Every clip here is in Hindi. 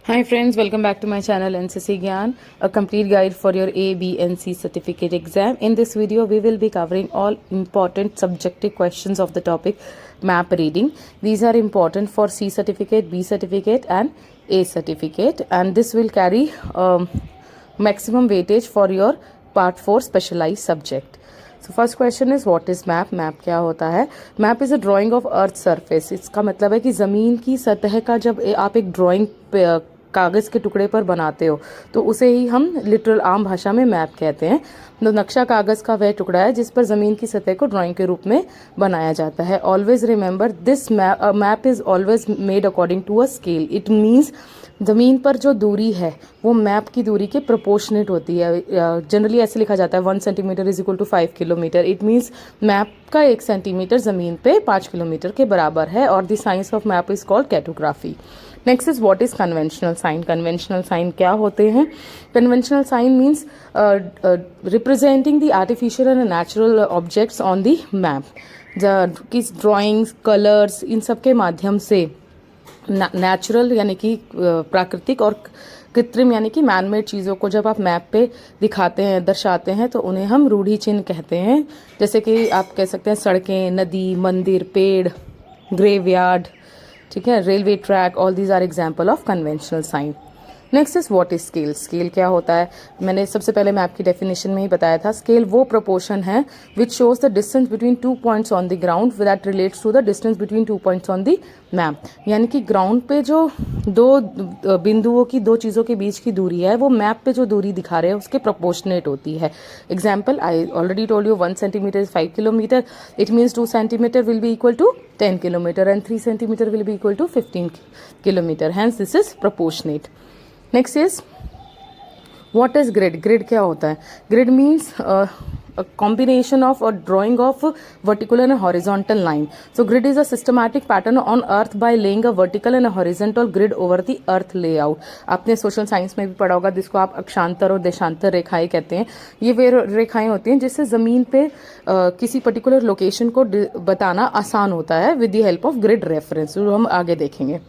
Hi friends, welcome back to my channel NCC Gyan, a complete guide for your A, B and C certificate exam. In this video, we will be covering all important subjective questions of the topic map reading. These are important for C certificate, B certificate and A certificate, and this will carry maximum weightage for your part 4 specialized subject. So first question is what is map. Map क्या होता है? Map is a drying of earth surface. इसका मतलब है कि ज़मीन की सतह का जब आप एक ड्राइंग कागज़ के टुकड़े पर बनाते हो तो उसे ही हम लिटरल आम भाषा में मैप कहते हैं. तो नक्शा कागज़ का वह टुकड़ा है जिस पर ज़मीन की सतह को ड्राइंग के रूप में बनाया जाता है. Always remember this map is always made according to a scale. It means ज़मीन पर जो दूरी है वो मैप की दूरी के प्रोपोर्शनेट होती है. जनरली ऐसे लिखा जाता है 1 centimetre is equal to 5 kilometre. It means map का 1 सेंटीमीटर ज़मीन पे 5 किलोमीटर के बराबर है. और the science of map is called cartography. Next is what is conventional sign. Conventional sign क्या होते हैं? Conventional sign means representing the artificial and natural objects on the map. किस ड्राइंग्स, कलर्स, इन सब के माध्यम से नेचुरल यानी कि प्राकृतिक और कृत्रिम यानी कि मैनमेड चीज़ों को जब आप मैप पे दिखाते हैं, दर्शाते हैं, तो उन्हें हम रूढ़ि चिन्ह कहते हैं. जैसे कि आप कह सकते हैं सड़कें, नदी, मंदिर, पेड़, ग्रेवयार्ड, ठीक है, railway track. All these are example of conventional sign. Next is what is scale. Scale क्या होता है? मैंने सबसे पहले मैप की डेफिनेशन में ही बताया था. स्केल वो प्रोपोर्शन है which shows the distance between 2 points on the ground that relates to the distance between 2 points on the map. यानी कि ग्राउंड पे जो दो बिंदुओं की, दो चीज़ों के बीच की दूरी है वो मैप पे जो दूरी दिखा रहे हैं उसके प्रोपोर्शनेट होती है. Example, I already told you 1 centimetre is 5 kilometre. It means 2 centimetre will be equal to 10 kilometre and 3 centimetre will be equal to 15 kilometre. Hence this is proportionate. Next is what is grid. Grid क्या होता है? Grid means a combination of a drawing of vertical and a horizontal line. So grid is a systematic pattern on earth by laying a vertical and a horizontal grid over the earth layout. आपने सोशल साइंस में भी पढ़ा होगा जिसको आप अक्षांतर और देशांतर रेखाएं कहते हैं. ये वे रेखाएं होती हैं जिससे ज़मीन पे किसी पर्टिकुलर लोकेशन को बताना आसान होता है with the help of grid reference, जो हम आगे देखेंगे.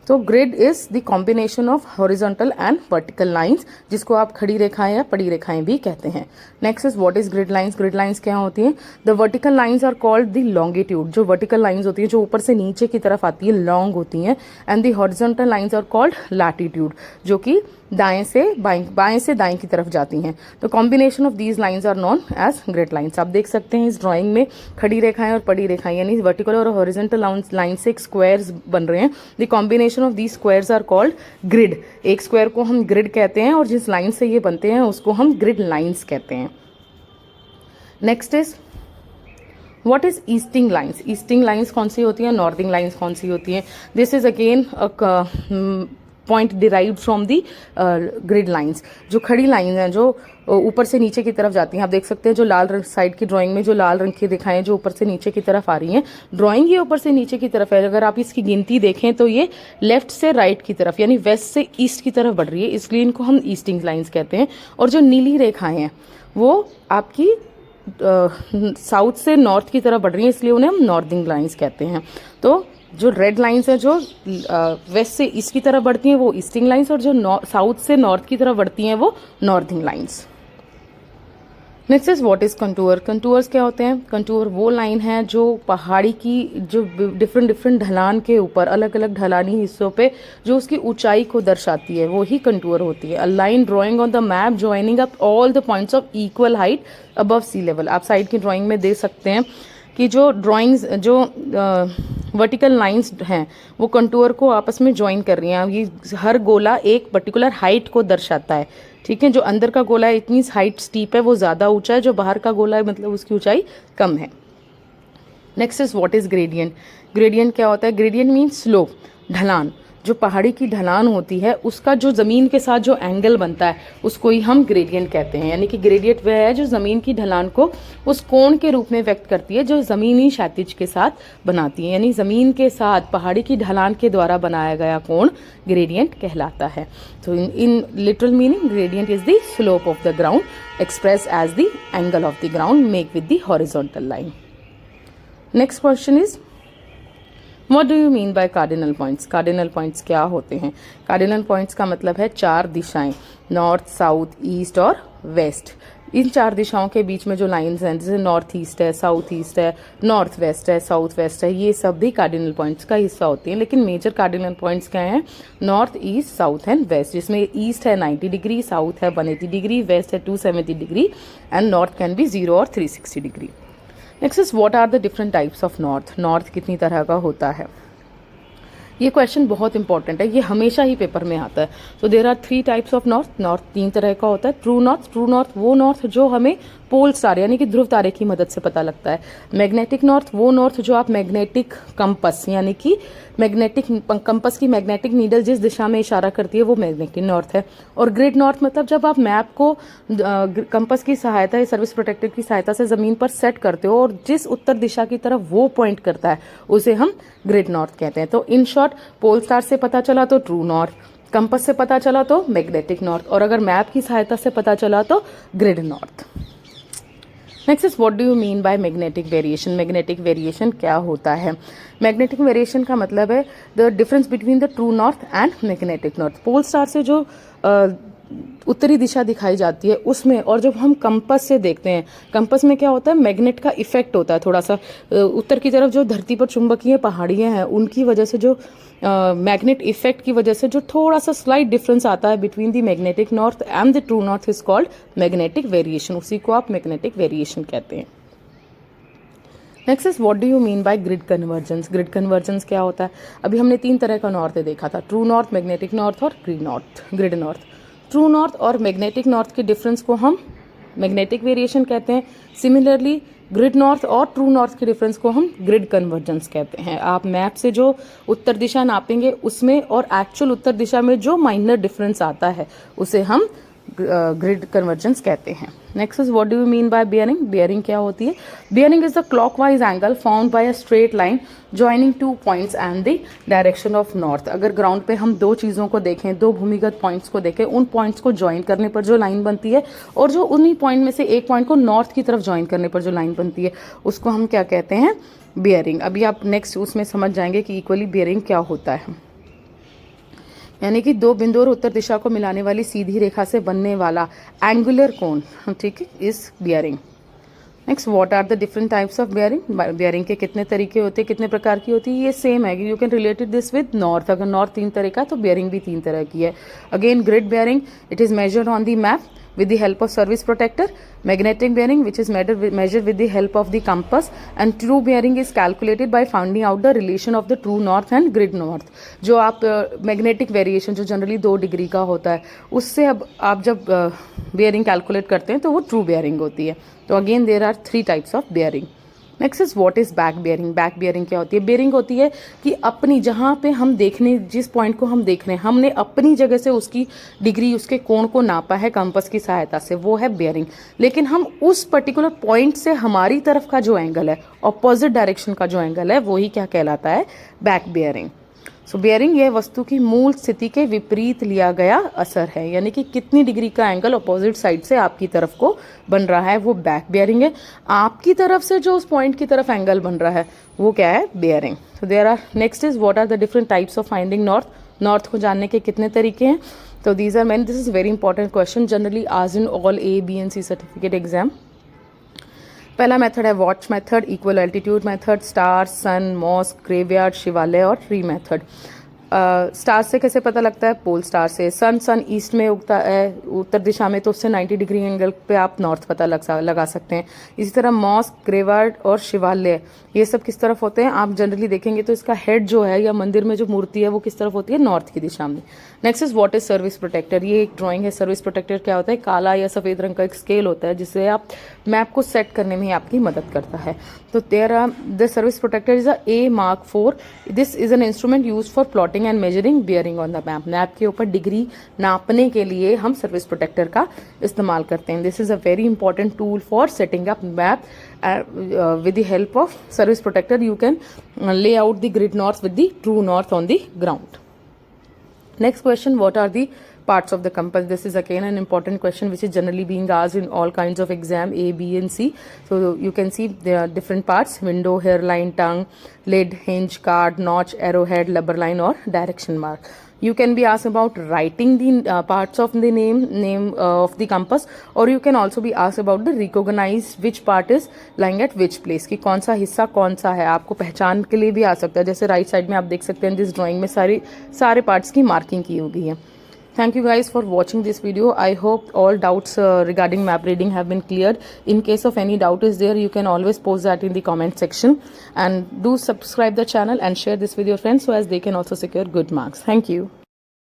तो grid is the combination of horizontal and vertical lines, जिसको आप खड़ी रेखाएं या पड़ी रेखाएं भी कहते हैं. Next is what is grid lines. Grid lines क्या होती हैं? The vertical lines are called the longitude. जो वर्टिकल लाइंस होती हैं जो ऊपर से नीचे की तरफ आती है लॉन्ग होती हैं. And the horizontal lines are called latitude, जो कि दाएं से बाएं से दाएं की तरफ जाती हैं. तो combination of these lines are known as grid lines. आप देख सकते हैं इस ड्राइंग में खड़ी रेखाएं और पड़ी रेखाएं यानी वर्टिकल और हॉरिजॉन्टल लाइन से एक स्क्वायर्स बन रहे हैं. The combination of these squares are called grid. एक स्क्वायर को हम ग्रिड कहते हैं और जिस लाइन से ये बनते हैं उसको हम ग्रिड लाइंस कहते हैं. Next is what is easting lines. Easting lines कौन सी होती हैं? नॉर्थिंग लाइंस कौन सी होती हैं? This is again point derived from the grid lines. जो खड़ी लाइन हैं जो ऊपर से नीचे की तरफ जाती हैं. आप देख सकते हैं जो लाल रंग साइड की ड्राइंग में जो लाल रंग की रेखाएं जो ऊपर से नीचे की तरफ आ रही हैं, ड्राइंग ये ऊपर से नीचे की तरफ है. अगर आप इसकी गिनती देखें तो ये लेफ्ट से राइट की तरफ यानी वेस्ट से ईस्ट की तरफ बढ़ रही है, इसलिए इनको हम ईस्टिंग लाइंस कहते हैं. और जो नीली रेखाएं हैं वो आपकी साउथ से नॉर्थ की तरफ बढ़ रही है, इसलिए उन्हें हम नॉर्थिंग लाइंस कहते हैं. तो जो रेड लाइंस है जो वेस्ट से ईस्ट की तरफ बढ़ती हैं वो ईस्टिंग लाइंस, और जो साउथ से नॉर्थ की तरफ बढ़ती हैं वो northing lines. Next is what is contour. Contours क्या होते हैं? कंटूर वो लाइन है जो पहाड़ी की जो डिफरेंट ढलान के ऊपर अलग अलग ढलानी हिस्सों पे जो उसकी ऊंचाई को दर्शाती है वो ही कंटूर होती है. A line drawing on the map joining up all the points of equal height above sea level. आप साइड की ड्राइंग में देख सकते हैं कि जो ड्राइंग्स जो वर्टिकल लाइंस हैं वो कंटूर को आपस में ज्वाइन कर रही हैं. ये हर गोला एक पर्टिकुलर हाइट को दर्शाता है. ठीक है, जो अंदर का गोला है इतनी हाइट स्टीप है वो ज़्यादा ऊंचा है, जो बाहर का गोला है मतलब उसकी ऊंचाई कम है. Next is what is gradient. Gradient क्या होता है? ग्रेडियंट मीन्स स्लोप, ढलान. जो पहाड़ी की ढलान होती है उसका जो ज़मीन के साथ जो एंगल बनता है उसको ही हम ग्रेडियंट कहते हैं. यानी कि ग्रेडियंट वह है जो ज़मीन की ढलान को उस कोण के रूप में व्यक्त करती है जो ज़मीनी क्षैतिज के साथ बनाती है. यानी ज़मीन के साथ पहाड़ी की ढलान के द्वारा बनाया गया कोण ग्रेडियंट कहलाता है. तो in literal meaning gradient is the slope of the ground express as the angle of the ground make with the horizontal line. Next question is what do you mean by cardinal points? Cardinal points क्या होते हैं? कार्डिनल पॉइंट्स का मतलब है चार दिशाएं, नॉर्थ, साउथ, ईस्ट और वेस्ट। इन चार दिशाओं के बीच में जो लाइंस हैं, जैसे नॉर्थ ईस्ट है, साउथ ईस्ट है, नॉर्थ वेस्ट है, साउथ वेस्ट है, ये सब भी कार्डिनल पॉइंट्स का हिस्सा होती हैं। लेकिन मेजर कार्डिनल पॉइंट्स क्या हैं? North, east, south and west, जिसमें ईस्ट है 90 डिग्री, साउथ है 180 डिग्री, वेस्ट है 270 degree and north can be 0 और 360 degree. Next is what are the different types of north? North कितनी तरह का होता है? ये क्वेश्चन बहुत इंपॉर्टेंट है, ये हमेशा ही पेपर में आता है। तो there are 3 types of north. North 3 तरह का होता है। ट्रू नॉर्थ वो नॉर्थ जो हमें पोल स्टार यानी कि ध्रुव तारे की मदद से पता लगता है। मैग्नेटिक नॉर्थ वो नॉर्थ जो आप मैग्नेटिक कंपस यानी कि मैग्नेटिक कंपस की मैग्नेटिक नीडल जिस दिशा में इशारा करती है वो मैग्नेटिक नॉर्थ है। और ग्रिड नॉर्थ मतलब जब आप मैप को कंपस की सहायता या सर्विस प्रोटेक्टर की सहायता से जमीन पर सेट करते हो और जिस उत्तर दिशा की तरफ वो पॉइंट करता है उसे हम ग्रिड नॉर्थ कहते हैं। तो इन शॉर्ट, पोल स्टार से पता चला तो ट्रू नॉर्थ, कंपस से पता चला तो मैग्नेटिक नॉर्थ, और अगर मैप की सहायता से पता चला तो grid north. Next is what do you mean by magnetic variation? Magnetic variation क्या होता है? मैग्नेटिक वेरिएशन का मतलब है the difference between the true north and magnetic north. Pole star से जो उत्तरी दिशा दिखाई जाती है उसमें, और जब हम कंपस से देखते हैं, कंपस में क्या होता है? मैग्नेट का इफेक्ट होता है थोड़ा सा। उत्तर की तरफ जो धरती पर चुंबकीय पहाड़ियां हैं उनकी वजह से जो मैग्नेट इफेक्ट की वजह से जो थोड़ा सा स्लाइट डिफरेंस आता है between the magnetic north and the true north is called magnetic variation. उसी को आप मैग्नेटिक वेरिएशन कहते हैं। Next is what do you mean bye grid convergence? Grid convergence क्या होता है? अभी हमने 3 तरह का नॉर्थ देखा था, ट्रू नॉर्थ, मैग्नेटिक नॉर्थ और ग्रिड नॉर्थ। ट्रू नॉर्थ और मैग्नेटिक नॉर्थ के डिफरेंस को हम मैग्नेटिक वेरिएशन कहते हैं। सिमिलरली ग्रिड नॉर्थ और ट्रू नॉर्थ के डिफरेंस को हम ग्रिड कन्वर्जेंस कहते हैं। आप मैप से जो उत्तर दिशा नापेंगे उसमें और एक्चुअल उत्तर दिशा में जो माइनर डिफरेंस आता है उसे हम ग्रिड कन्वर्जेंस कहते हैं। Next is what do you mean bye bearing? Bearing क्या होती है? Bearing is the clockwise angle found by a straight line joining 2 points and the direction of north. अगर ग्राउंड पे हम 2 चीज़ों को देखें, 2 भूमिगत पॉइंट्स को देखें, उन पॉइंट्स को ज्वाइन करने पर जो लाइन बनती है और जो उन्हीं पॉइंट में से एक पॉइंट को नॉर्थ की तरफ ज्वाइन करने पर जो लाइन बनती है उसको हम क्या कहते हैं? बियरिंग। अभी आप नेक्स्ट उसमें समझ जाएंगे कि इक्वली बियरिंग क्या होता है। यानी कि 2 बिंदु और उत्तर दिशा को मिलाने वाली सीधी रेखा से बनने वाला एंगुलर कोण, ठीक है, is bearing. Next, what are the different types of bearing? Bearing के कितने तरीके होते हैं, कितने प्रकार की होती है? ये सेम है, you can related this with north. अगर नॉर्थ 3 तरह का तो बियरिंग भी 3 तरह की है। Again grid bearing, it is measured on the map with the help of service protector. Magnetic bearing, which is measured with the help of the compass, and true bearing is calculated by finding out the relation of the true north and grid north. जो आप मैग्नेटिक वेरिएशन जो जनरली 2 डिग्री का होता है उससे अब आप जब बेयरिंग कैलकुलेट करते हैं तो वो ट्रू बेयरिंग होती है। तो again there are 3 types of bearing. Next is what is back bearing? Back bearing क्या होती है? बियरिंग होती है कि अपनी जहाँ पे हम देखने, जिस पॉइंट को हम देख रहे हैं, हमने अपनी जगह से उसकी डिग्री, उसके कोण को नापा है कंपास की सहायता से, वो है बियरिंग। लेकिन हम उस पर्टिकुलर पॉइंट से हमारी तरफ का जो एंगल है, ऑपोजिट डायरेक्शन का जो एंगल है, वही क्या कहलाता है? Back bearing. सो बियरिंग यह वस्तु की मूल स्थिति के विपरीत लिया गया असर है, यानी कि कितनी डिग्री का एंगल अपोजिट साइड से आपकी तरफ को बन रहा है वो बैक बियरिंग है। आपकी तरफ से जो उस पॉइंट की तरफ एंगल बन रहा है वो क्या है? Bearing. So there are, next is what are the different types of finding north? North को जानने के कितने तरीके हैं? तो these are many, this is very important question, generally asked in all A, B and C certificate exam. पहला मेथड है watch method, equal altitude method, star, sun, mosque, graveyard, शिवालय और ट्री मेथड। स्टार से कैसे पता लगता है? पोल स्टार से। सन ईस्ट में उगता है उत्तर दिशा में, तो उससे 90 डिग्री एंगल पे आप नॉर्थ पता लगा सकते हैं। इसी तरह मॉस्क, ग्रेवयार्ड और शिवालय, ये सब किस तरफ होते हैं? आप जनरली देखेंगे तो इसका हेड जो है या मंदिर में जो मूर्ति है वो किस तरफ होती है? नॉर्थ की दिशा में। Next is what is service protractor? ये एक ड्राइंग है। सर्विस प्रोटेक्टर क्या होता है? काला या सफेद रंग का एक स्केल होता है जिससे आप मैप को सेट करने में आपकी मदद करता है। तो the service protractor is A Mark 4। This is an instrument use for plotting and measuring bearing on the map. Map के ऊपर डिग्री नापने के लिए हम सर्विस प्रोटेक्टर का इस्तेमाल करते हैं। This is a very important tool for setting up map. With the help of service protector you can lay out the grid north with the true north on the ground. Next question, what are the parts of the compass? This is again an important question which is generally being asked in all kinds of exam A, B and C. So you can see there are different parts: window, hairline, tongue, lid, hinge, card, notch, arrowhead, lubber line or direction mark. You can be asked about writing the parts of the name of the compass, or you can also be asked about the recognize which part is lying at which place, कि कौन सा हिस्सा कौन सा है, आपको पहचान के लिए भी आ सकता है. जैसे राइट साइड में आप देख सकते हैं जिस ड्राइंग में सारे पार्ट्स की मार्किंग की होगी है. Thank you guys for watching this video. I hope all doubts regarding map reading have been cleared. In case of any doubt is there, you can always post that in the comment section. And do subscribe the channel and share this with your friends so as they can also secure good marks. Thank you.